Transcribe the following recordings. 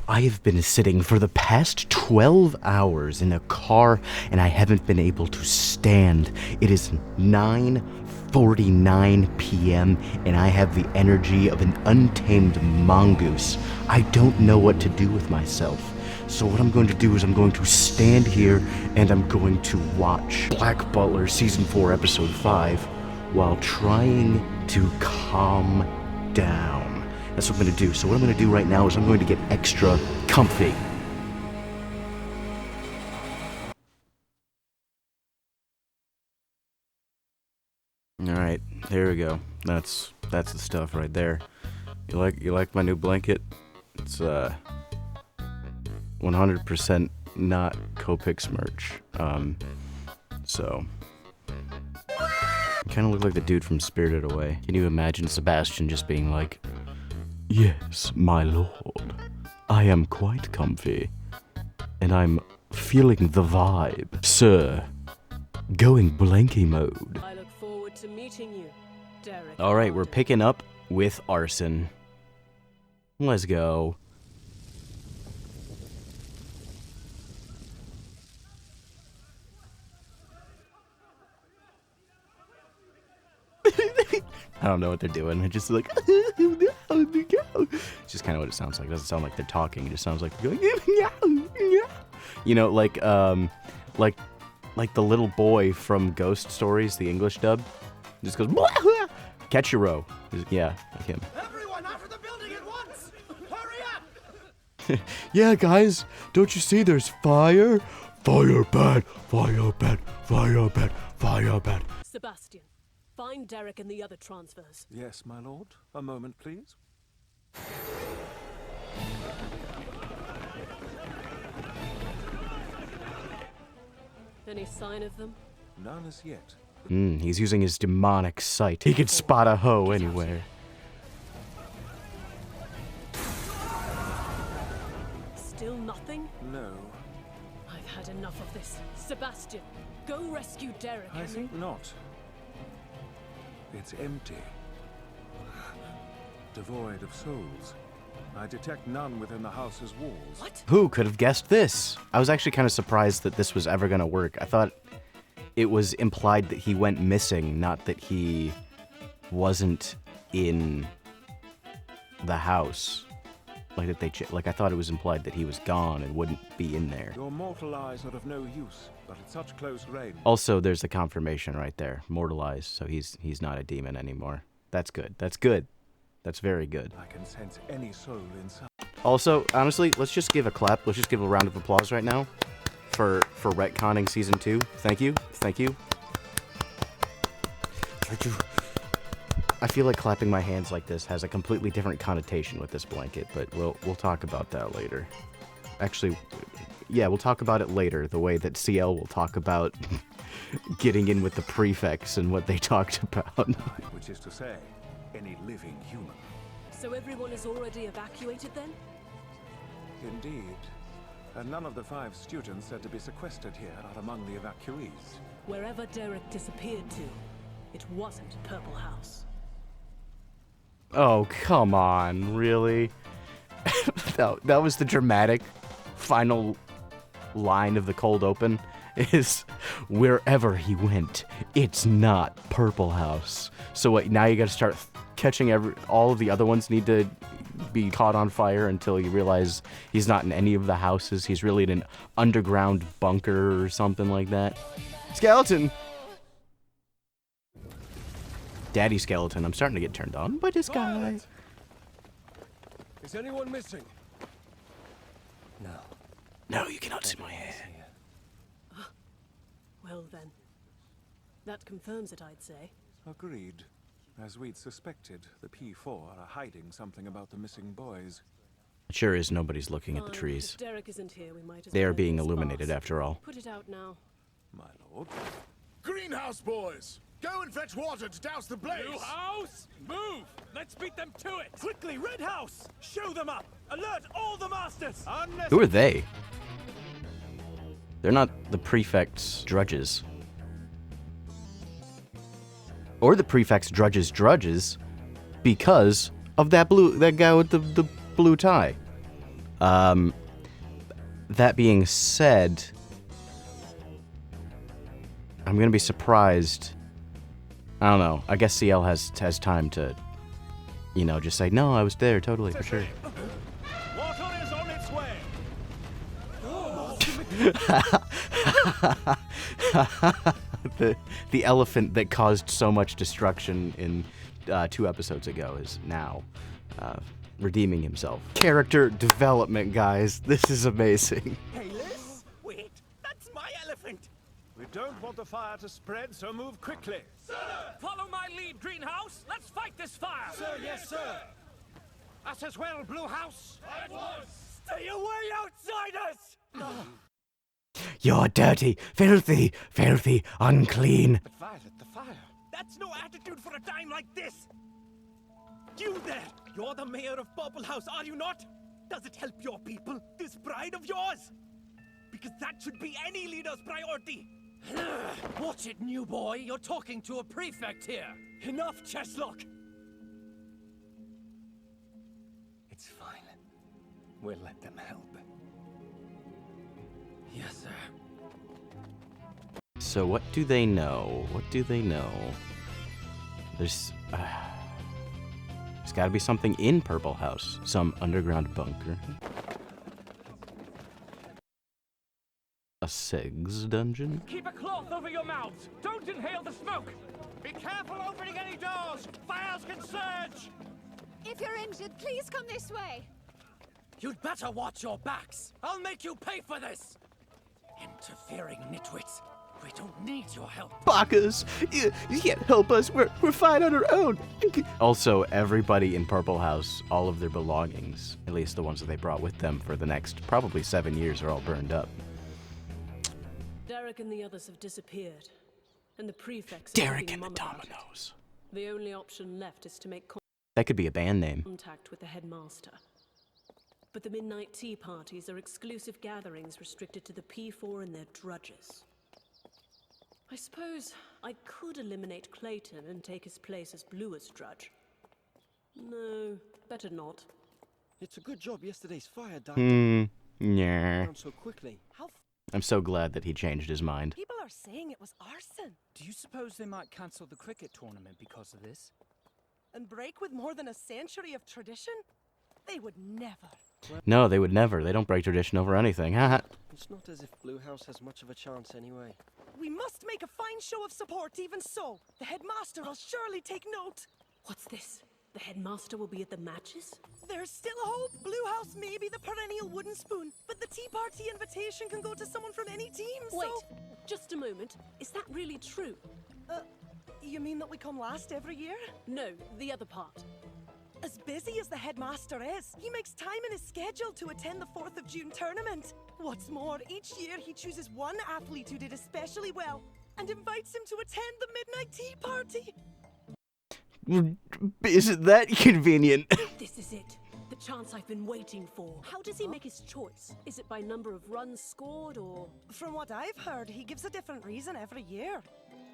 I have been sitting for the past 12 hours in a car and I haven't been able to stand. It is 9:49 p.m. and I have the energy of an untamed mongoose. I don't know what to do with myself. So what I'm going to do is I'm going to stand here and I'm going to watch Black Butler Season 4 Episode 5 while trying to calm down. That's what I'm going to do. So what I'm going to do right now is I'm going to get extra comfy. Alright, there we go. That's the stuff right there. You like my new blanket? It's 100% not Copics merch. So you kind of look like the dude from Spirited Away. Can you imagine Sebastian just being like, "Yes, my lord, I am quite comfy, and I'm feeling the vibe, sir. Going blanky mode." I look forward to meeting you, Derek. All right, we're picking up with Arson. Let's go. I don't know what they're doing. They're just like, it's just kind of what it sounds like. It doesn't sound like they're talking. It just sounds like they're going, you know, like the little boy from Ghost Stories, the English dub. Just goes, Ketchiro. Yeah, like him. Everyone out of the building at once! Hurry up! Yeah, guys, don't you see there's fire? Fire bad, fire bad, fire bad, fire bad. Sebastian, find Derek and the other transfers. Yes, my lord. A moment, please. Any sign of them? None as yet. He's using his demonic sight. He can spot a hoe anywhere. Still nothing? No, I've had enough of this. Sebastian, go rescue Derek. I think not. It's empty. Devoid of souls. I detect none within the house's walls. What? Who could have guessed this? I was actually kind of surprised that this was ever going to work. I thought it was implied that he went missing, not that he wasn't in the house. Like that they like I thought it was implied that he was gone and wouldn't be in there. Your mortal eyes are of no use, but at such close range. Also, there's the confirmation right there. Mortalized, so he's not a demon anymore. That's good. That's good. That's very good. I can sense any soul inside. Also, honestly, let's just give a clap. Let's just give a round of applause right now for retconning Season 2. Thank you. Thank you. Thank you. I feel like clapping my hands like this has a completely different connotation with this blanket, but we'll talk about that later. Actually, yeah, we'll talk about it later, the way that Ciel will talk about getting in with the prefects and what they talked about. Which is to say, any living human. So everyone is already evacuated then? Indeed. And none of the 5 students said to be sequestered here are among the evacuees. Wherever Derek disappeared to, it wasn't Purple House. Oh, come on, really? that was the dramatic final line of the cold open, is wherever he went, it's not Purple House. So what, now you gotta start catching all of the other ones need to be caught on fire until you realize he's not in any of the houses. He's really in an underground bunker or something like that. Skeleton! Daddy Skeleton, I'm starting to get turned on by this guy. Is anyone missing? No. No, you cannot see my hair. Well then, that confirms it, I'd say. Agreed. As we'd suspected, the P4 are hiding something about the missing boys. It sure is nobody's looking at the Fine, trees. if Derek isn't here, we might as They are well being let this illuminated pass. after all. Put it out now. My lord. Greenhouse boys! Go and fetch water to douse the blaze! Blue house! Move! Let's beat them to it! Quickly, red house! Show them up! Alert all the masters! Who are they? They're not the prefect's drudges. Or the prefect's drudges because of that guy with the blue tie. That being said, I'm gonna be surprised. I don't know. I guess Ciel has time to, you know, just say, no, I was there, totally, for sure. Water is on its way. The elephant that caused so much destruction in 2 episodes ago is now redeeming himself. Character development, guys. This is amazing. Hey, Liz! Wait, that's my elephant! We don't want the fire to spread, so move quickly. Follow my lead, Greenhouse! Let's fight this fire! Sir, yes, sir. Us as well, Blue House. At once. Stay away, outsiders! You're dirty, filthy, filthy, unclean. But Violet, the fire. That's no attitude for a time like this! You there! You're the mayor of Purple House, are you not? Does it help your people, this pride of yours? Because that should be any leader's priority! Watch it, new boy. You're talking to a prefect here. Enough, Chesslock! It's fine. We'll let them help. Yes, sir. So what do they know? What do they know? There's gotta be something in Purple House. Some underground bunker. A SIGS dungeon? Keep a cloth over your mouths. Don't inhale the smoke. Be careful opening any doors. Fires can surge. If you're injured, please come this way. You'd better watch your backs. I'll make you pay for this. Interfering nitwits. We don't need your help. Bakas! You can't help us. We're fine on our own. Also, everybody in Purple House, all of their belongings, at least the ones that they brought with them for the next probably 7 years, are all burned up. Derek and the others have disappeared, and the prefects are Derek keeping and the mum about it. Dominoes. The only option left is to make That could be a band name. contact with the headmaster. But the midnight tea parties are exclusive gatherings restricted to the P4 and their drudges. I suppose I could eliminate Clayton and take his place as Blue's drudge. No, better not. It's a good job yesterday's fire died Yeah. down so quickly. I'm so glad that he changed his mind. People are saying it was arson. Do you suppose they might cancel the cricket tournament because of this? And break with more than a century of tradition? They would never. No, they would never. They don't break tradition over anything. Haha. It's not as if Blue House has much of a chance anyway. We must make a fine show of support, even so. The headmaster will surely take note. What's this? The headmaster will be at the matches? There's still hope. Blue House may be the perennial wooden spoon, but the tea party invitation can go to someone from any team, so... Wait, just a moment. Is that really true? You mean that we come last every year? No, the other part. As busy as the headmaster is, he makes time in his schedule to attend the 4th of June tournament. What's more, each year he chooses one athlete who did especially well and invites him to attend the midnight tea party. Isn't that convenient? This is it. The chance I've been waiting for. How does he make his choice? Is it by number of runs scored or... From what I've heard, he gives a different reason every year.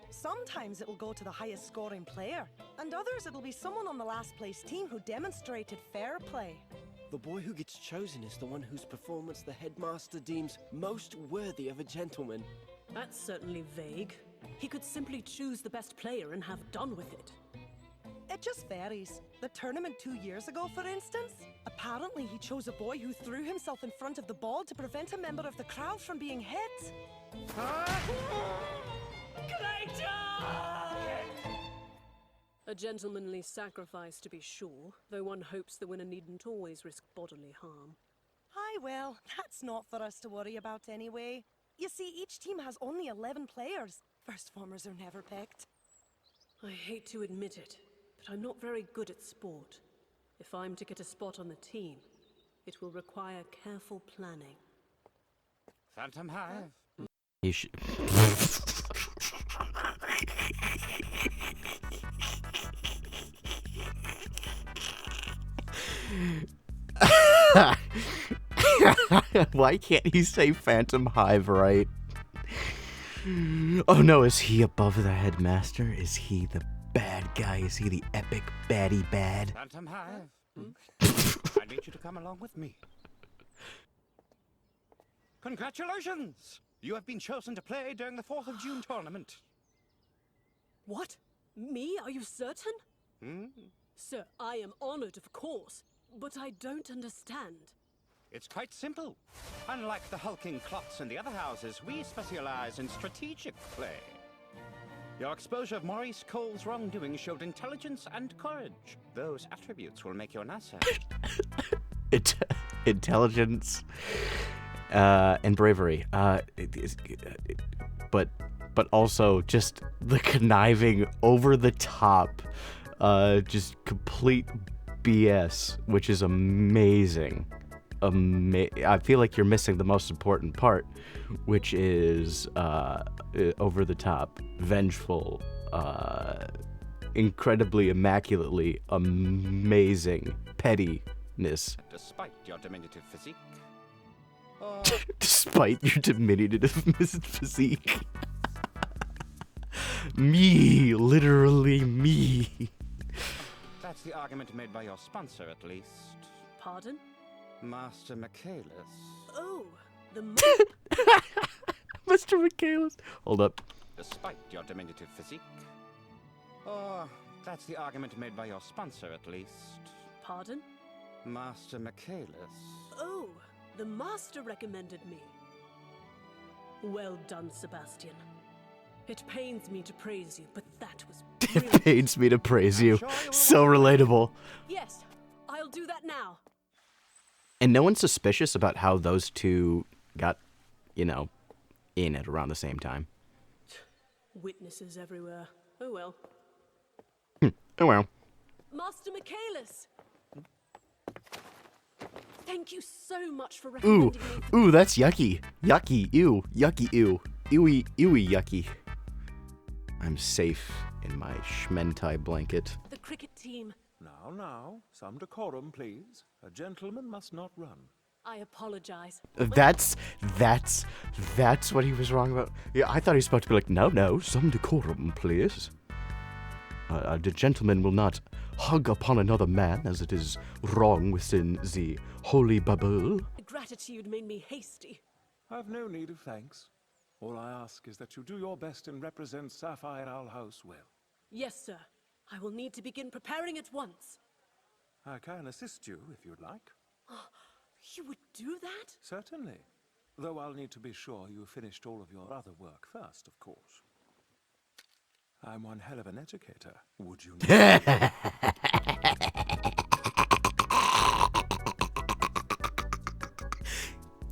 Sometimes it will go to the highest scoring player, and others it'll be someone on the last place team who demonstrated fair play. The boy who gets chosen is the one whose performance the headmaster deems most worthy of a gentleman. That's certainly vague. He could simply choose the best player and have done with it. It just varies. The tournament 2 years ago, for instance, apparently he chose a boy who threw himself in front of the ball to prevent a member of the crowd from being hit. A gentlemanly sacrifice, to be sure, though one hopes the winner needn't always risk bodily harm. Aye, well, that's not for us to worry about anyway. You see, each team has only 11 players. First formers are never picked. I hate to admit it, but I'm not very good at sport. If I'm to get a spot on the team, it will require careful planning. Phantom Hive. You should... Why can't he say Phantom Hive right? Oh no, is he above the headmaster? Is he the bad guy? Is he the epic baddie bad? Phantom Hive. I need you to come along with me. Congratulations! You have been chosen to play during the 4th of June tournament. What? Me? Are you certain? Sir, I am honored, of course, but I don't understand. It's quite simple. Unlike the hulking clots in the other houses, we specialize in strategic play. Your exposure of Maurice Cole's wrongdoing showed intelligence and courage. Those attributes will make you an asset. Intelligence and bravery. But also just the conniving, over the top, just complete BS, which is amazing. I feel like you're missing the most important part, which is over the top, vengeful, incredibly, immaculately amazing pettiness. Despite your diminutive physique. Despite your diminutive physique. Me, literally me. That's the argument made by your sponsor, at least. Pardon? Master Michaelis. Oh, the Mr. Michaelis. Hold up. Despite your diminutive physique. Oh, that's the argument made by your sponsor, at least. Pardon? Master Michaelis. Oh, the master recommended me. Well done, Sebastian. It pains me to praise you, but that was brilliant. It pains me to praise you. So relatable. Yes, I'll do that now. And no one's suspicious about how those two got, in at around the same time. Witnesses everywhere. Oh well. Oh well. Master Michaelis! Thank you so much for recommending me. Ooh, that's yucky. Yucky, ew, yucky, ew. Ewy, yucky. I'm safe in my schmentai blanket. The cricket team. Now, some decorum, please. A gentleman must not run. I apologize. That's what he was wrong about. Yeah, I thought he was supposed to be like, no, some decorum, please. The gentleman will not hug upon another man, as it is wrong within the holy Bible. Gratitude made me hasty. I've no need of thanks. All I ask is that you do your best and represent Sapphire Owl House well. Yes, sir. I will need to begin preparing at once. I can assist you if you'd like. You would do that? Certainly. Though I'll need to be sure you finished all of your other work first, of course. I'm one hell of an educator, would you know?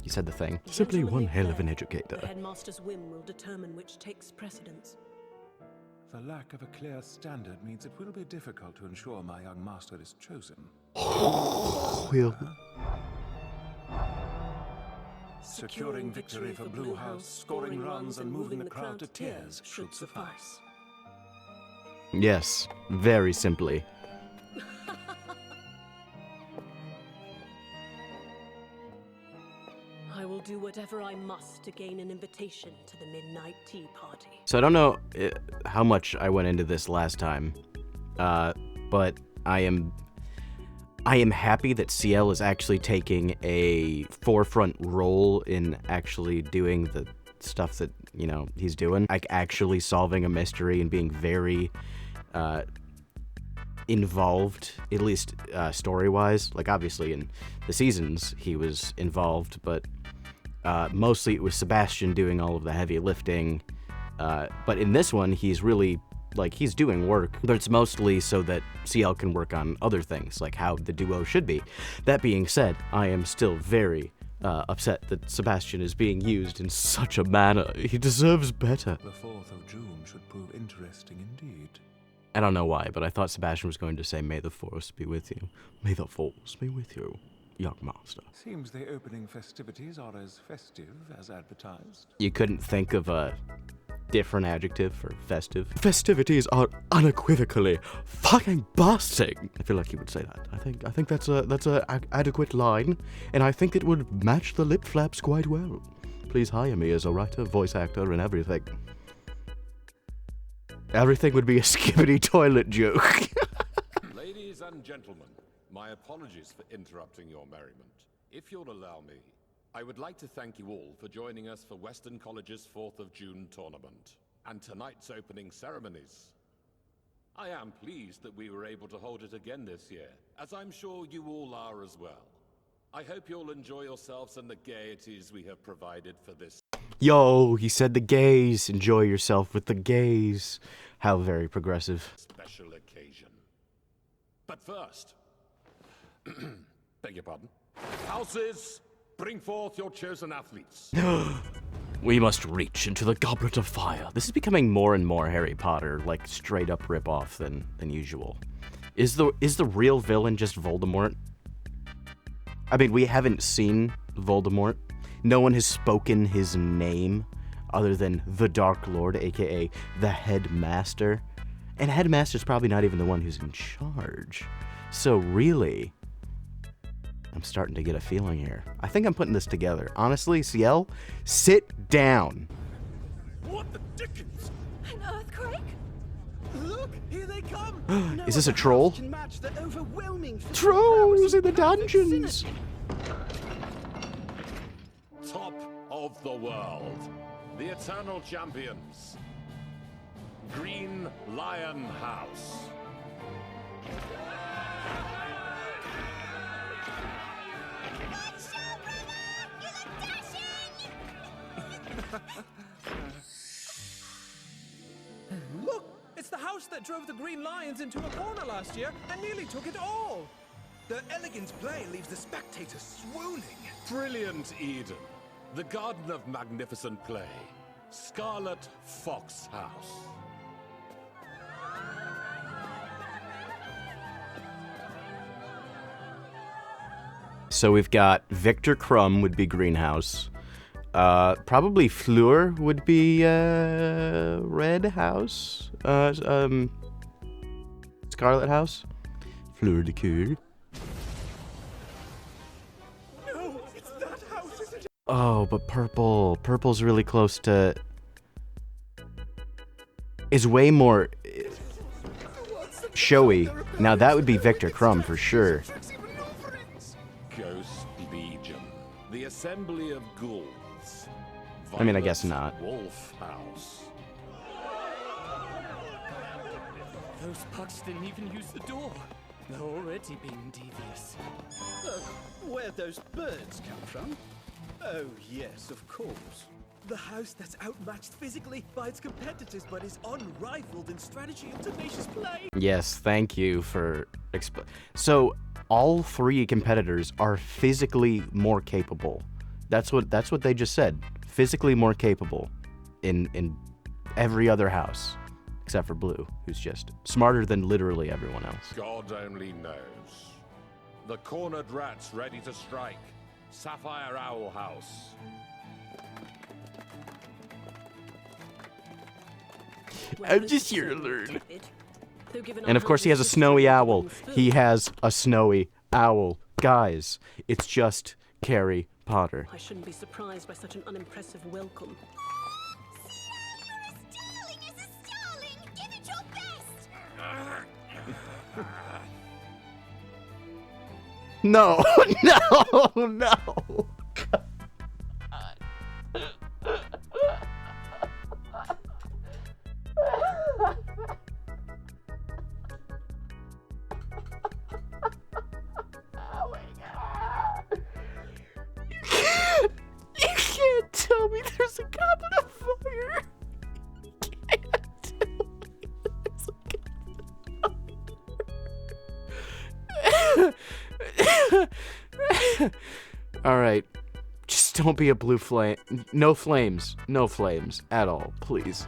You said the thing. Simply one hell of an The educator. headmaster's whim will determine which takes precedence. The lack of a clear standard means it will be difficult to ensure my young master is chosen. Will. Securing victory for Blue House, scoring runs and moving the crowd to tears should suffice. Yes, very simply. I will do whatever I must to gain an invitation to the midnight tea party. So I don't know how much I went into this last time, but I am happy that Ciel is actually taking a forefront role in actually doing the stuff that, he's doing. Like actually solving a mystery and being very involved, at least story-wise. Like obviously in the seasons he was involved, but mostly it was Sebastian doing all of the heavy lifting. But in this one, he's really, he's doing work, but it's mostly so that Ciel can work on other things, like how the duo should be. That being said, I am still very upset that Sebastian is being used in such a manner. He deserves better. The 4th of June should prove interesting indeed. I don't know why, but I thought Sebastian was going to say, "May the Force be with you. May the Force be with you, young master." Seems the opening festivities are as festive as advertised. You couldn't think of a different adjective for festive? Festivities are unequivocally fucking busting. I feel like he would say that. I think that's a adequate line, and I think it would match the lip flaps quite well. Please hire me as a writer, voice actor, and everything. Everything would be a skibbity toilet joke. Ladies and gentlemen, my apologies for interrupting your merriment. If you'll allow me, I would like to thank you all for joining us for Western College's 4th of June tournament, and tonight's opening ceremonies. I am pleased that we were able to hold it again this year, as I'm sure you all are as well. I hope you'll enjoy yourselves and the gaieties we have provided for this. Yo, he said the gays. Enjoy yourself with the gays. How very progressive. Special occasion. But first, beg your pardon. Houses, bring forth your chosen athletes. We must reach into the goblet of fire. This is becoming more and more Harry Potter, like straight up rip-off than usual. Is the real villain just Voldemort? I mean, we haven't seen Voldemort. No one has spoken his name other than the Dark Lord, aka the Headmaster. And Headmaster's probably not even the one who's in charge. So really, I'm starting to get a feeling here. I think I'm putting this together. Honestly, Ciel, sit down. What the dickens? An earthquake? Look, here they come. Is this a troll? Can match the overwhelming Trolls in the dungeons. Top of the world, the eternal champions, Green Lion House. Look, it's the house that drove the Green Lions into a corner last year and nearly took it all. Their elegant play leaves the spectators swooning. Brilliant Eden, the Garden of Magnificent Play, Scarlet Fox House. So we've got Victor Crumb would be Greenhouse. Probably Fleur would be Red House. Scarlet House. Fleur de Coeur. No, it's that house, isn't it? Oh, but purple. Purple's really close to... is way more showy. Now that would be Victor Crumb for sure. Ghost Legion, the Assembly of Ghouls. I mean, I guess not. Wolf House. Those pucks didn't even use the door. They're already being devious. Where'd those birds come from? Oh, yes, of course. The house that's outmatched physically by its competitors but is unrivaled in strategy and tenacious play. Yes, thank you for so all three competitors are physically more capable. That's what they just said. Physically more capable in every other house except for Blue, who's just smarter than literally everyone else. God only knows. The Cornered Rats ready to strike. Sapphire Owl House. I'm just here to learn. And of course he has a snowy owl. He has a snowy owl. Guys, it's just Harry Potter. I shouldn't be surprised by such an unimpressive welcome. No, no, no. You can't tell me there's a goblet of fire. You can't tell me there's a goblet of fire. All right, just don't be a blue flame. No flames. No flames at all, please.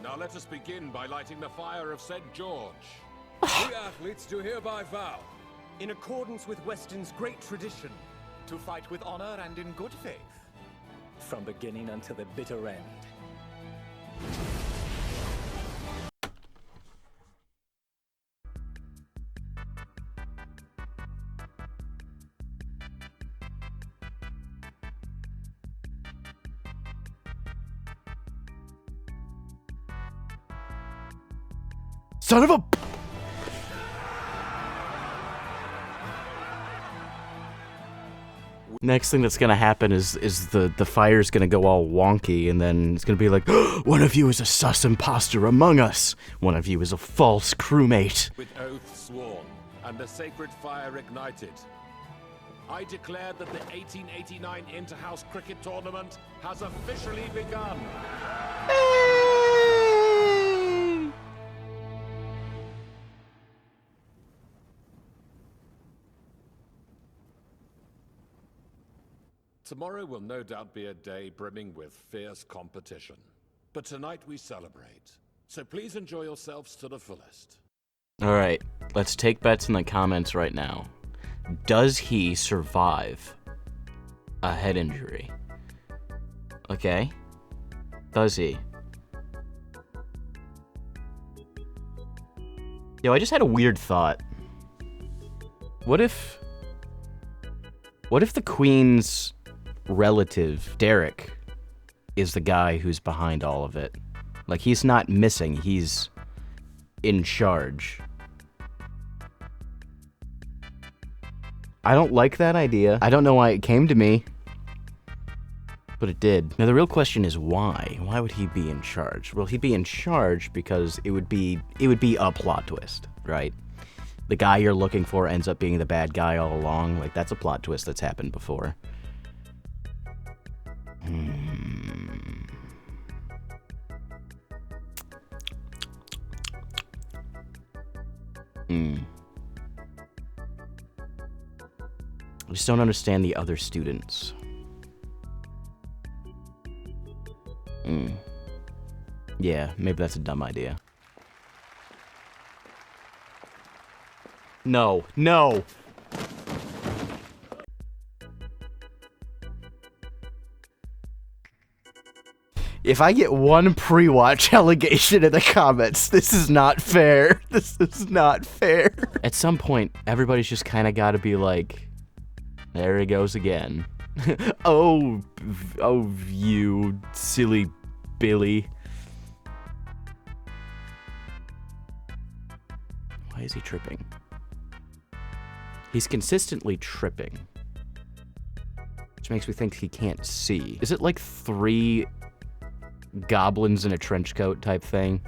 Now let us begin by lighting the fire of St. George. We athletes do hereby vow, in accordance with Weston's great tradition, To fight with honor and in good faith. From beginning until the bitter end. Son of a... Next thing that's gonna happen is the fire's gonna go all wonky, and then it's gonna be like, one of you is a sus imposter among us. One of you is a false crewmate. With oath sworn and the sacred fire ignited, I declare that the 1889 Inter-House Cricket Tournament has officially begun. Tomorrow will no doubt be a day brimming with fierce competition. But tonight we celebrate. So please enjoy yourselves to the fullest. Alright, let's take bets in the comments right now. Does he survive a head injury? Okay. Does he? Yo, I just had a weird thought. What if the Queen's relative, Derek, is the guy who's behind all of it? Like, he's not missing, he's in charge. I don't like that idea. I don't know why it came to me, but it did. Now, the real question is why? Why would he be in charge? Well, he'd be in charge because it would be a plot twist, right? The guy you're looking for ends up being the bad guy all along. Like, that's a plot twist that's happened before. I just don't understand the other students. Yeah, maybe that's a dumb idea. No, no! If I get one pre-watch allegation in the comments, this is not fair. This is not fair. At some point, everybody's just kind of got to be like, there he goes again. Oh, you silly Billy. Why is he tripping? He's consistently tripping, which makes me think he can't see. Is it like 3 goblins in a trench coat type thing?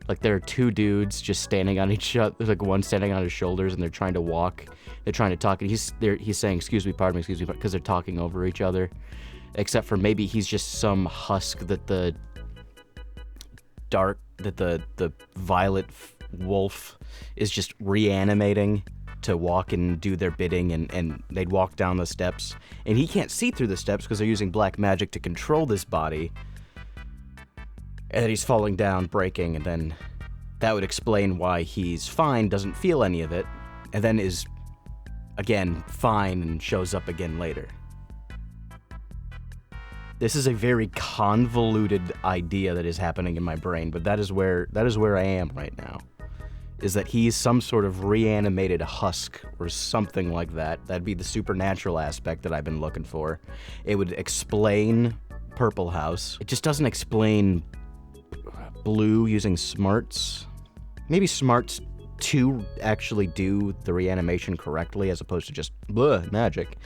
Like, there are 2 dudes just standing on each other. There's like one standing on his shoulders, and they're trying to walk. They're trying to talk, and he's saying, excuse me, pardon me, because they're talking over each other. Except for maybe he's just some husk that the violet wolf is just reanimating to walk and do their bidding, and they'd walk down the steps. And he can't see through the steps because they're using black magic to control this body. And then he's falling down, breaking, and then that would explain why he's fine, doesn't feel any of it, and then is, again, fine and shows up again later. This is a very convoluted idea that is happening in my brain, but that is where I am right now. Is that he's some sort of reanimated husk or something like that. That'd be the supernatural aspect that I've been looking for. It would explain Purple House. It just doesn't explain Blue using smarts. Maybe smarts to actually do the reanimation correctly as opposed to just magic.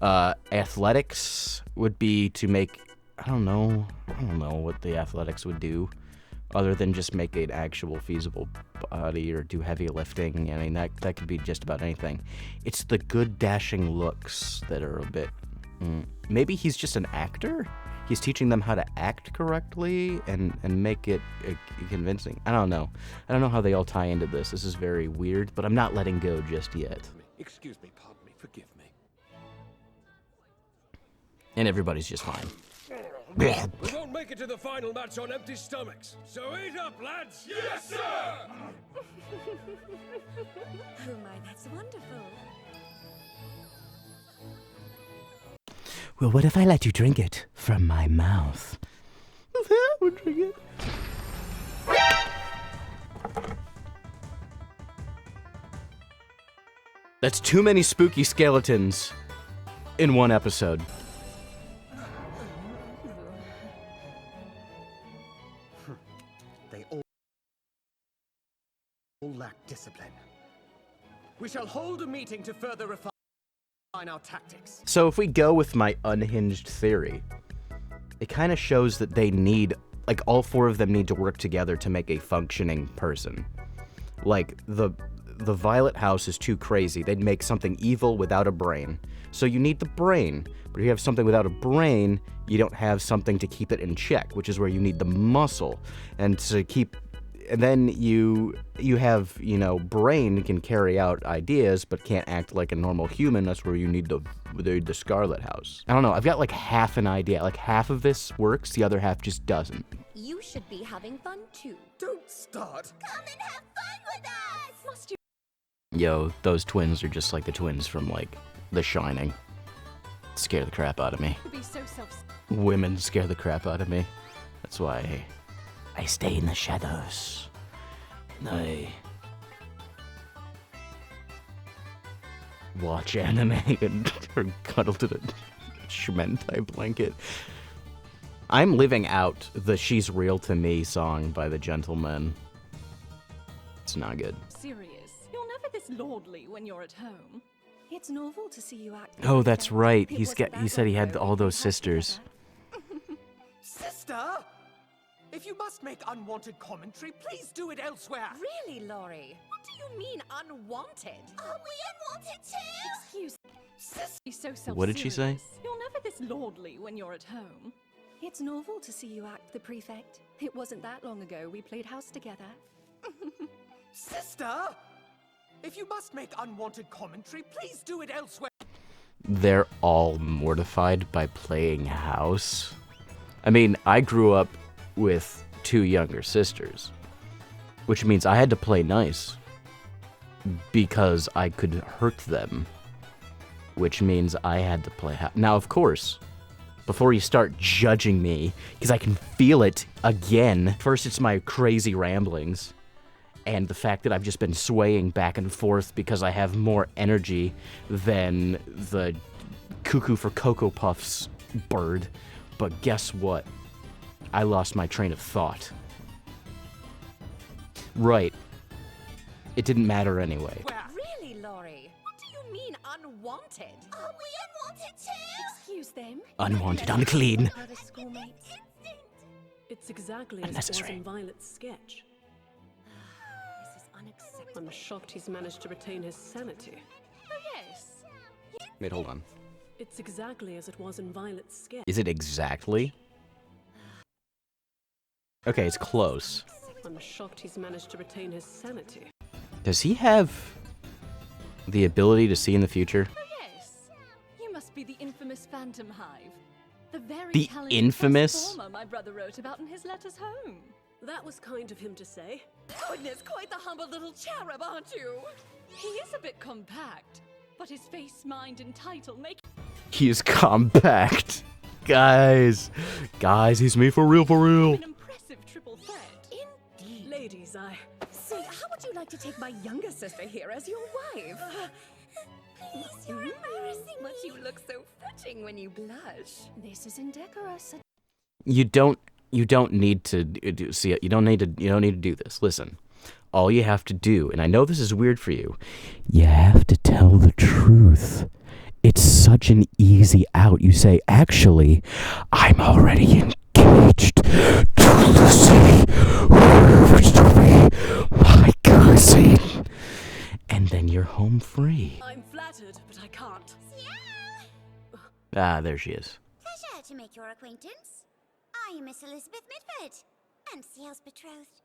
Athletics would be to make, I don't know what the athletics would do other than just make an actual feasible body or do heavy lifting. I mean, that could be just about anything. It's the good dashing looks that are a bit, maybe he's just an actor? He's teaching them how to act correctly and make it convincing. I don't know. I don't know how they all tie into this. This is very weird, but I'm not letting go just yet. Excuse me, pardon me, forgive me. And everybody's just fine. We won't make it to the final match on empty stomachs. So eat up, lads! Yes, sir! Oh my, that's wonderful. Well, what if I let you drink it from my mouth? I would drink it. That's too many spooky skeletons in one episode. They all lack discipline. We shall hold a meeting to further refine our tactics. So if we go with my unhinged theory, it kind of shows that they need, like, all four of them need to work together to make a functioning person. Like, the Violet House is too crazy. They'd make something evil without a brain. So you need the brain. But if you have something without a brain, you don't have something to keep it in check, which is where you need the muscle. And to keep... And then you have, you know, brain can carry out ideas, but can't act like a normal human. That's where you need the Scarlet House. I don't know. I've got like half an idea. Like half of this works, the other half just doesn't. You should be having fun too. Don't start. Come and have fun with us! Must you? Yo, those twins are just like the twins from, like, The Shining. Scare the crap out of me. Be so Women scare the crap out of me. That's why I stay in the shadows. And I watch anime and or cuddle to the Shementai blanket. I'm living out the She's Real to Me song by the Gentlemen. It's not good. serious. You're never this lordly when you're at home. It's novel to see you act. Oh, that's right. He said he had all those sisters. Sister? If you must make unwanted commentary, please do it elsewhere. Really, Laurie? What do you mean unwanted? Are we unwanted too? Excuse me. What did she say? You're never this lordly when you're at home. It's novel to see you act the prefect. It wasn't that long ago we played house together. Sister? If you must make unwanted commentary, please do it elsewhere. They're all mortified by playing house. I mean, I grew up with 2 younger sisters, which means I had to play nice because I could hurt them, which means I had to play house. Now, of course, before you start judging me, because I can feel it again, first it's my crazy ramblings, and the fact that I've just been swaying back and forth because I have more energy than the Cuckoo for Cocoa Puffs bird. But guess what? I lost my train of thought. Right. It didn't matter anyway. Really, Laurie? What do you mean unwanted? Are we unwanted too? Excuse them. Unwanted, unclean. Other schoolmates. It's exactly as it was Unnecessary. in Violet's sketch. This is unacceptable. I'm shocked he's managed to retain his sanity. Oh, yes. Wait, hold on. It's exactly as it was in Violet's sketch. Is it exactly? Okay, it's close. I'm shocked he's managed to retain his sanity. Does he have the ability to see in the future? Oh, yes. You must be the infamous Phantom Hive. The very The talented infamous? performer my brother wrote about in his letters home. That was kind of him to say. Goodness, quite the humble little cherub, aren't you? He is a bit compact, but his face, mind, and title make... He is compact. Guys, he's me for real, an impressive triple threat. Indeed. Ladies, Say, how would you like to take my younger sister here as your wife? Please, you're embarrassing me. You look so fetching when you blush. This is indecorous. You don't need to see it. You don't need to do this. Listen. All you have to do, and I know this is weird for you, you have to tell the truth. It's such an easy out. You say, actually, I'm already engaged to Lucy, which to be my cousin. And then you're home free. I'm flattered, but I can't. Ciel! Ah, there she is. Pleasure to make your acquaintance. I am Miss Elizabeth Mitford, and Ciel's betrothed.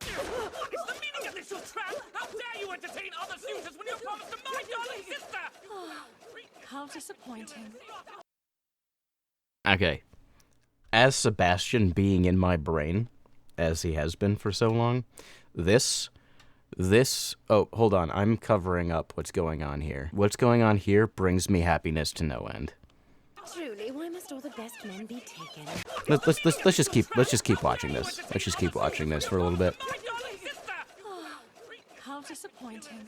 What is the meaning of this, you tramp? How dare you entertain other suitors when you promised to my darling sister? How disappointing. Okay. As Sebastian being in my brain, as he has been for so long, this, oh, hold on, I'm covering up what's going on here. What's going on here brings me happiness to no end. Truly, why must all the best men be taken? Let's just keep watching this. Let's just keep watching this for a little bit. How disappointing.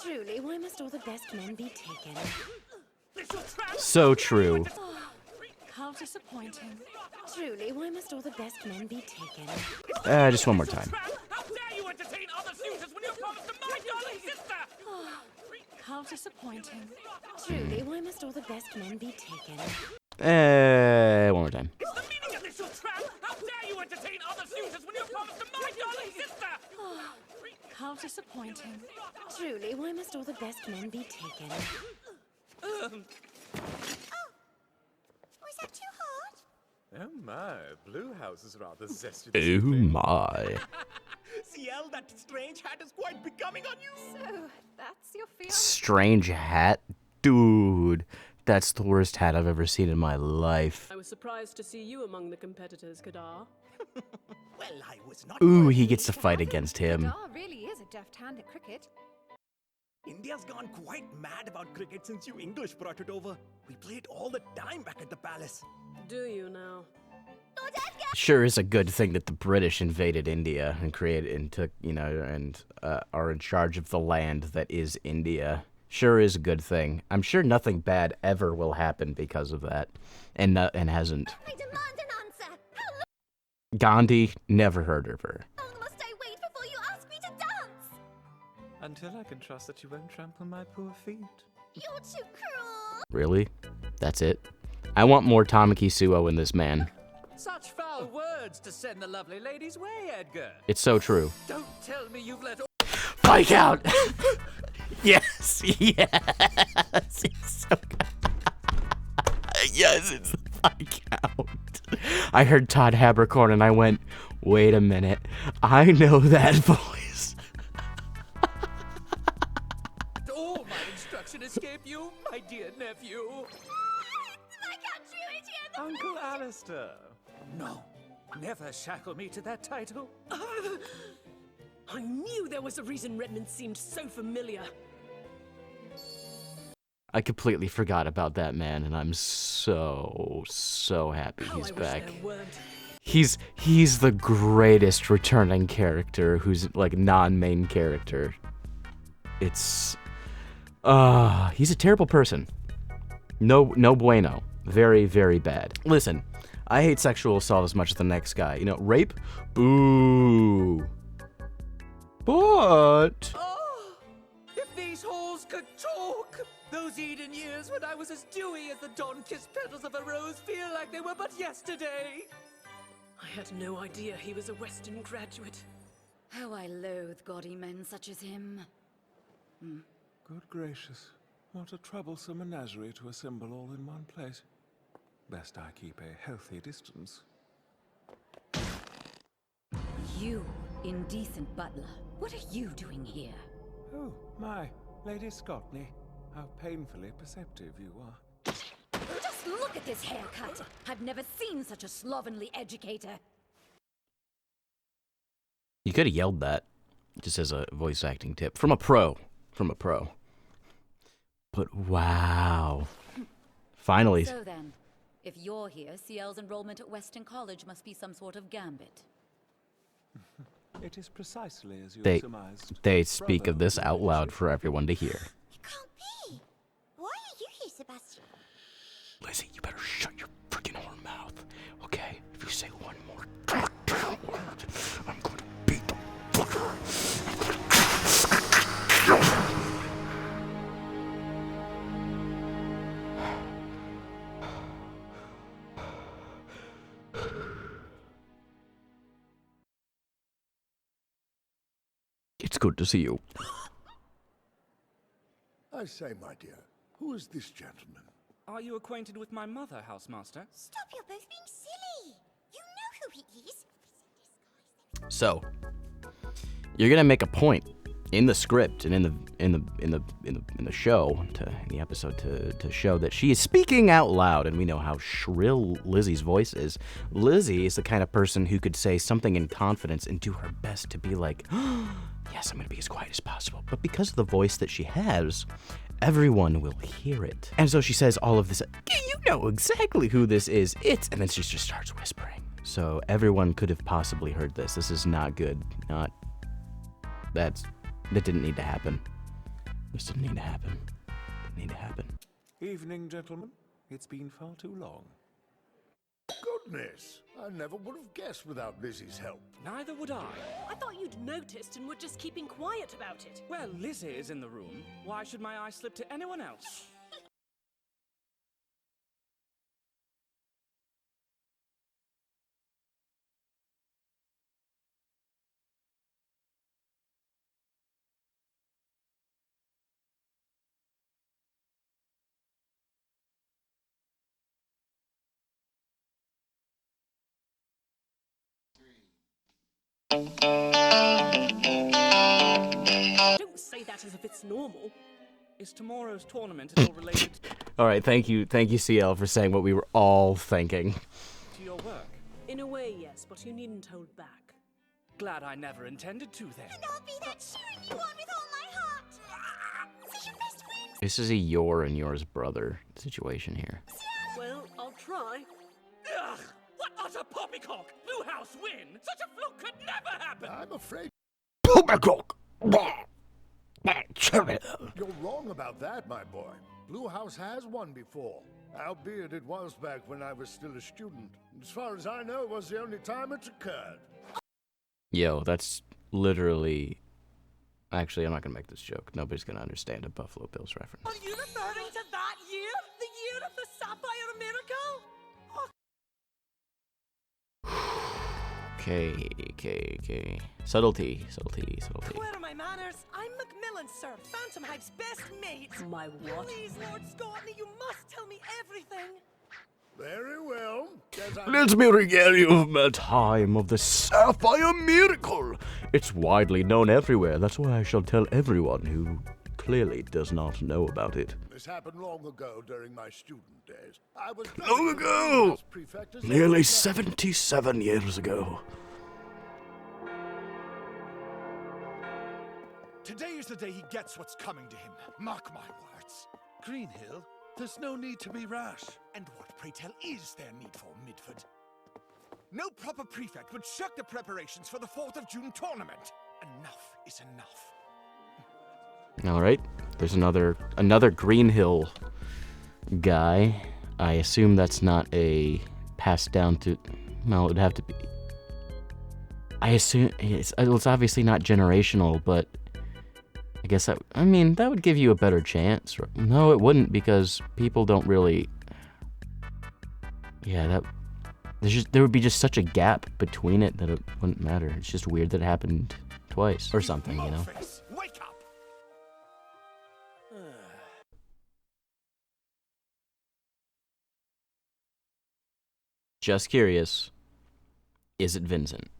Truly, why must all the best men be taken? So true. How disappointing. Truly, why must all the best men be taken? Just one more time. How dare you entertain other suitors when you promised to my darling sister? How disappointing. Truly, why must all the best men be taken? One more time. Is the meaning of this your trap? How dare you entertain other suitors when you promised to my darling sister? How disappointing. Truly, why must all the best men be taken? Was that too hot? Oh my, Blue House is rather zesty. Oh my. Ciel, that strange hat is quite becoming on you. So, that's your fiance? Strange hat? Dude, that's the worst hat I've ever seen in my life. I was surprised to see you among the competitors, Kadar. Well, I was not. Ooh, he gets to fight against him. Kadar really is a deft hand at cricket. India's gone quite mad about cricket since you English brought it over. We play it all the time back at the palace. Do you now? Sure is a good thing that the British invaded India and created and took, you know, and are in charge of the land that is India. Sure is a good thing. I'm sure nothing bad ever will happen because of that, and hasn't. I demand an answer. How Gandhi, never heard of her. long must I wait before you ask me to dance? Until I can trust that you won't trample my poor feet. You're too cruel. Really? That's it? I want more Tamaki Suo in this man. Such foul words to send the lovely lady's way, Edgar. It's so true. Don't tell me you've let... Spike out! Yes! Yes! It's so good. Yes, it's Spike out. I heard Todd Habercorn and I went, wait a minute. I know that voice. All my instruction escape you, my dear nephew. I can't do it here. Uncle Alistair. No, never shackle me to that title. I knew there was a reason Redmond seemed so familiar. I completely forgot about that man, and I'm so happy he's back. He's the greatest returning character who's like non-main character. It's he's a terrible person. No bueno. Very, very bad. Listen, I hate sexual assault as much as the next guy. You know, rape? Boo. But Oh, if these halls could talk! Those Eden years when I was as dewy as the dawn-kissed petals of a rose feel like they were but yesterday. I had no idea he was a Western graduate. How I loathe gaudy men such as him. Good gracious. What a troublesome menagerie to assemble all in one place. Best I keep a healthy distance. You, indecent butler. What are you doing here? Oh, my. Lady Scotney. How painfully perceptive you are. Just look at this haircut. I've never seen such a slovenly educator. you could have yelled that, just as a voice acting tip from a pro. But wow, finally. So then, if you're here, Ciel's enrollment at Weston College must be some sort of gambit. It is precisely as you surmised. They speak of this out loud for everyone to hear. It can't be. Why are you here, Sebastian? Lizzie, you better shut your freaking whore mouth, okay? If you say one more goddamn word, I'm going to beat the fucker. It's good to see you. I say, my dear, who is this gentleman? Are you acquainted with my mother, Housemaster? Stop, you're both being silly. You know who he is. So, you're gonna make a point in the script and in the show, in the episode to show that she is speaking out loud, and we know how shrill Lizzie's voice is. Lizzie is the kind of person who could say something in confidence and do her best to be like, oh, yes, I'm gonna be as quiet as possible. But because of the voice that she has, everyone will hear it. And so she says all of this, you know exactly who this is. And then she just starts whispering. So everyone could have possibly heard this. This is not good. That didn't need to happen. This didn't need to happen. Didn't need to happen. Evening, gentlemen. It's been far too long. Good goodness! I never would have guessed without Lizzie's help. Neither would I. I thought you'd noticed and were just keeping quiet about it. Well, Lizzie is in the room. Why should my eye slip to anyone else? Don't say that as if it's normal. Is tomorrow's tournament at all related All right, thank you, Ciel, for saying what we were all thinking. to your work? In a way, yes, but you needn't hold back. Glad I never intended to then. And I'll be that cheering you on with all my heart. See your best friends. This is a your and yours brother situation here. Well, I'll try. Ugh! What utter poppycock! Blue House win! Such a fluke could never happen! I'm afraid Poppycock! you're wrong about that, my boy. Blue House has won before, albeit it was back when I was still a student. As far as I know, it was the only time it's occurred. Yo, that's literally... Actually, I'm not gonna make this joke. Nobody's gonna understand a Buffalo Bills reference. Are you referring to that year? The year of the Sapphire Miracle? Okay. Subtlety. Where are my manners? I'm Macmillan, sir, Phantom Hive's best mate. My what? Please, Lord Scotney, you must tell me everything. Very well. Let me regale you of my time of the Sapphire Miracle. It's widely known everywhere. That's why I shall tell everyone who clearly does not know about it. This happened long ago during my student days. I was Long ago! Nearly 77 years ago. Today is the day he gets what's coming to him. Mark my words. Greenhill, there's no need to be rash. And what, pray tell, is there need for, Midford? No proper prefect would shirk the preparations for the 4th of June tournament. Enough is enough. All right, there's another Greenhill guy. I assume that's not a passed down to. No, it would have to be. I assume it's obviously not generational, but I guess that would give you a better chance. No, it wouldn't, because people don't really. Yeah, there would be just such a gap between it that it wouldn't matter. It's just weird that it happened twice or something, you know. Wake up! Just curious, is it Vincent?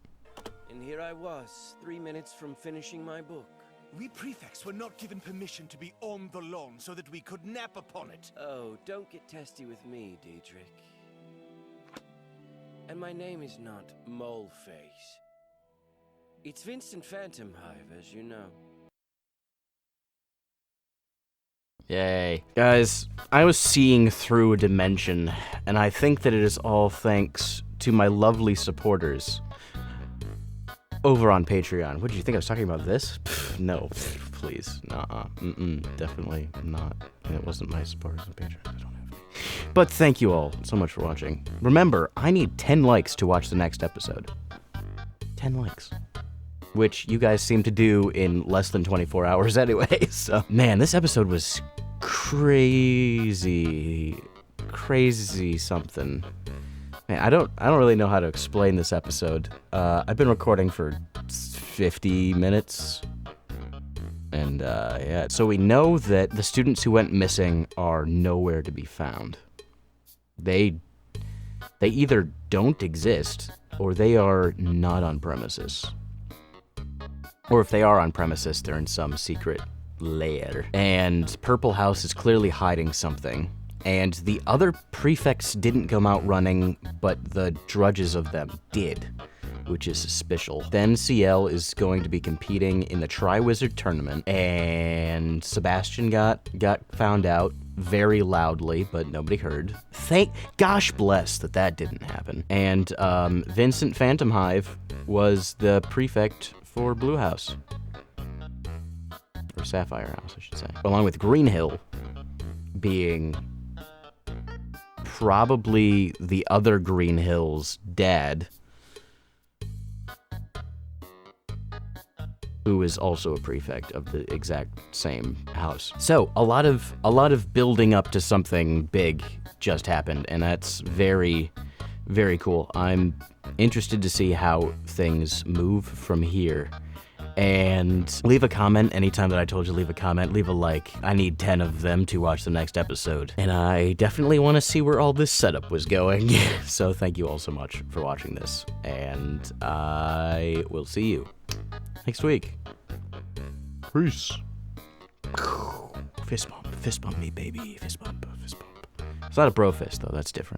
And here I was, 3 minutes from finishing my book. We prefects were not given permission to be on the lawn so that we could nap upon it. Oh, don't get testy with me, Diedrich. And my name is not Moleface. It's Vincent Phantom Hive, as you know. Yay. Guys, I was seeing through a dimension, and I think that it is all thanks to my lovely supporters over on Patreon. What did you think I was talking about this? No, please. Nuh-uh. Definitely not. And it wasn't my supporters on Patreon. I don't have any. But thank you all so much for watching. Remember, I need 10 likes to watch the next episode. 10 likes. Which you guys seem to do in less than 24 hours anyway, so. Man, this episode was crazy something. Man, I don't really know how to explain this episode. I've been recording for 50 minutes. And, yeah. So we know that the students who went missing are nowhere to be found. They either don't exist, or they are not on premises. Or if they are on premises, they're in some secret lair. And Purple House is clearly hiding something. And the other prefects didn't come out running, but the drudges of them did, which is suspicious. Then Ciel is going to be competing in the Triwizard Tournament, and Sebastian got found out very loudly, but nobody heard. Thank gosh bless that didn't happen. And Vincent Phantom Hive was the prefect for Blue House. Or Sapphire House, I should say. Along with Greenhill being probably the other Green Hill's dad, who is also a prefect of the exact same house. So a lot of building up to something big just happened, and that's very, very cool. I'm interested to see how things move from here. And leave a comment anytime that I told you leave a comment. Leave a like. I need 10 of them to watch the next episode. And I definitely want to see where all this setup was going. So thank you all so much for watching this. And I will see you next week. Peace. Fist bump me, baby. Fist bump, fist bump. It's not a bro fist, though. That's different.